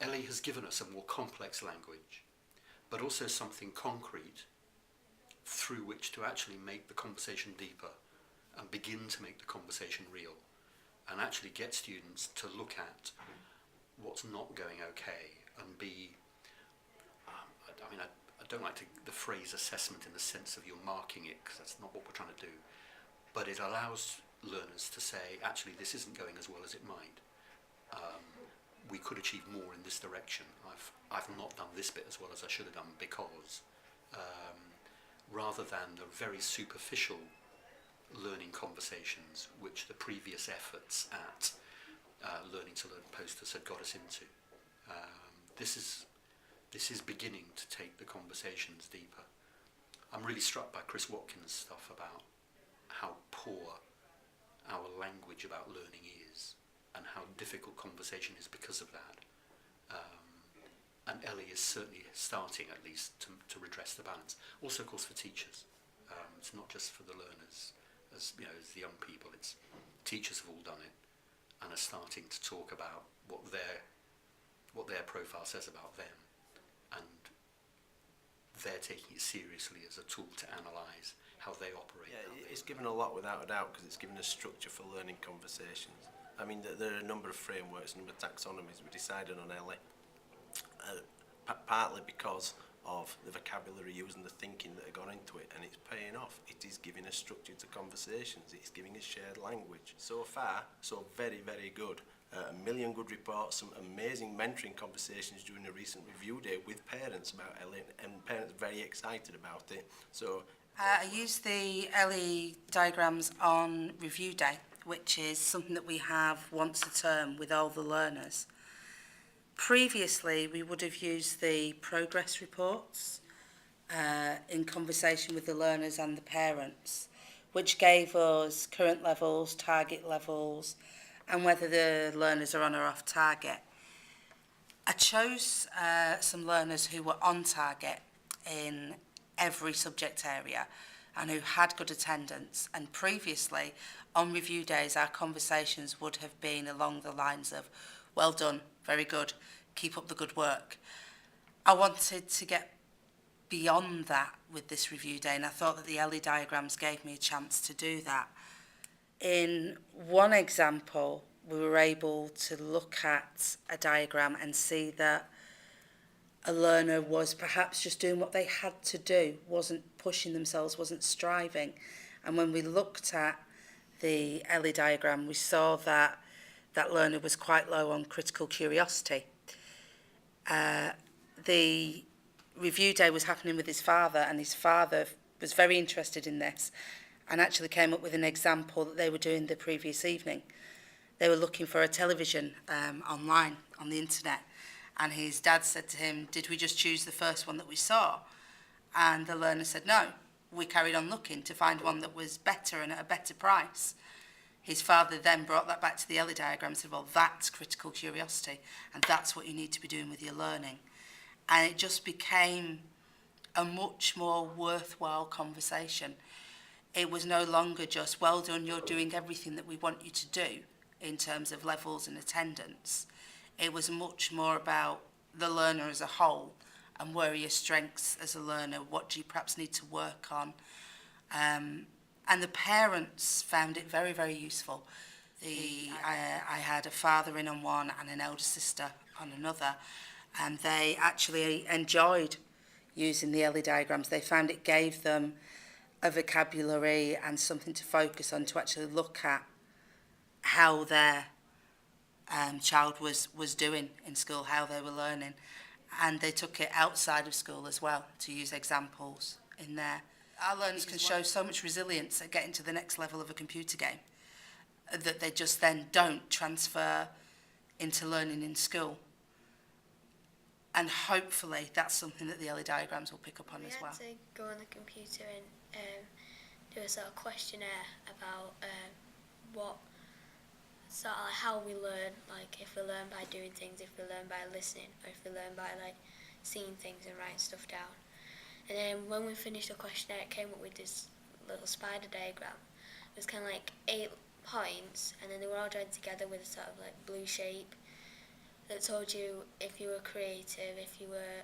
ELLI has given us a more complex language, but also something concrete through which to actually make the conversation deeper and begin to make the conversation real, and actually get students to look at what's not going okay and be, I don't like the phrase assessment in the sense of you're marking it, because that's not what we're trying to do, but it allows learners to say, actually this isn't going as well as it might. We could achieve more in this direction. I've not done this bit as well as I should have done because, rather than the very superficial learning conversations which the previous efforts at learning to learn posters had got us into. This is beginning to take the conversations deeper. I'm really struck by Chris Watkins' stuff about how poor our language about learning is and how difficult conversation is because of that. And ELLI is certainly starting, at least, to redress the balance. Also, of course, for teachers. It's not just for the learners, as the young people. It's teachers have all done it and are starting to talk about what their profile says about them, and they're taking it seriously as a tool to analyse how they operate. Yeah, it's given a lot without a doubt, because it's given a structure for learning conversations. I mean, there are a number of frameworks, a number of taxonomies we decided on ELLI, partly because of the vocabulary used and the thinking that have gone into it, and it's paying off. It is giving us structure to conversations, it's giving us shared language. So far, so very, very good. A million good reports, some amazing mentoring conversations during a recent review day with parents about ELLI, and parents very excited about it. So I use the ELLI diagrams on review day, which is something that we have once a term with all the learners. Previously, we would have used the progress reports in conversation with the learners and the parents, which gave us current levels, target levels, and whether the learners are on or off target. I chose some learners who were on target in every subject area and who had good attendance, and previously on review days our conversations would have been along the lines of, well done, very good, keep up the good work. I wanted to get beyond that with this review day, and I thought that the ELLI diagrams gave me a chance to do that. In one example, we were able to look at a diagram and see that a learner was perhaps just doing what they had to do, wasn't pushing themselves, wasn't striving. And when we looked at the ELLI diagram, we saw that that learner was quite low on critical curiosity. The review day was happening with his father, and his father was very interested in this and actually came up with an example that they were doing the previous evening. They were looking for a television online, on the internet, and his dad said to him, did we just choose the first one that we saw? And the learner said, no, we carried on looking to find one that was better and at a better price. His father then brought that back to the ELLI diagram and said, well, that's critical curiosity, and that's what you need to be doing with your learning. And it just became a much more worthwhile conversation. It was no longer just, well done, you're doing everything that we want you to do in terms of levels and attendance. It was much more about the learner as a whole and where are your strengths as a learner, what do you perhaps need to work on. And the parents found it very, very useful. I had a father in on one and an elder sister on another, and they actually enjoyed using the ELLI diagrams. They found it gave them a vocabulary and something to focus on, to actually look at how their child was doing in school, how they were learning. And they took it outside of school as well to use examples in there. Our learners can show so much resilience at getting to the next level of a computer game that they just then don't transfer into learning in school. And hopefully that's something that the ELLI diagrams will pick up on as well. We had to go on the computer and do a sort of questionnaire about what sort of how we learn, like if we learn by doing things, if we learn by listening, or if we learn by like seeing things and writing stuff down. And then when we finished the questionnaire, it came up with this little spider diagram. It was kind of like 8 points, and then they were all joined together with a sort of like blue shape. that told you if you were creative, if you were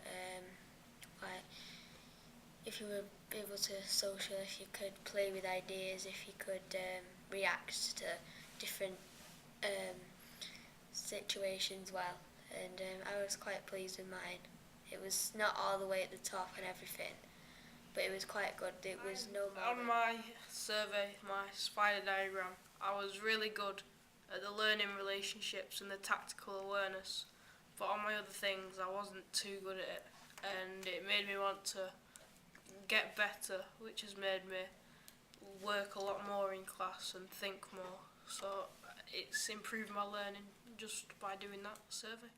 if you were able to social, if you could play with ideas, if you could react to different situations well. And I was quite pleased with mine. It was not all the way at the top and everything, but it was quite good. It was no more On my survey, my spider diagram, I was really good at the learning relationships and the tactical awareness, but on my other things I wasn't too good at it, and it made me want to get better, which has made me work a lot more in class and think more. So it's improved my learning just by doing that survey.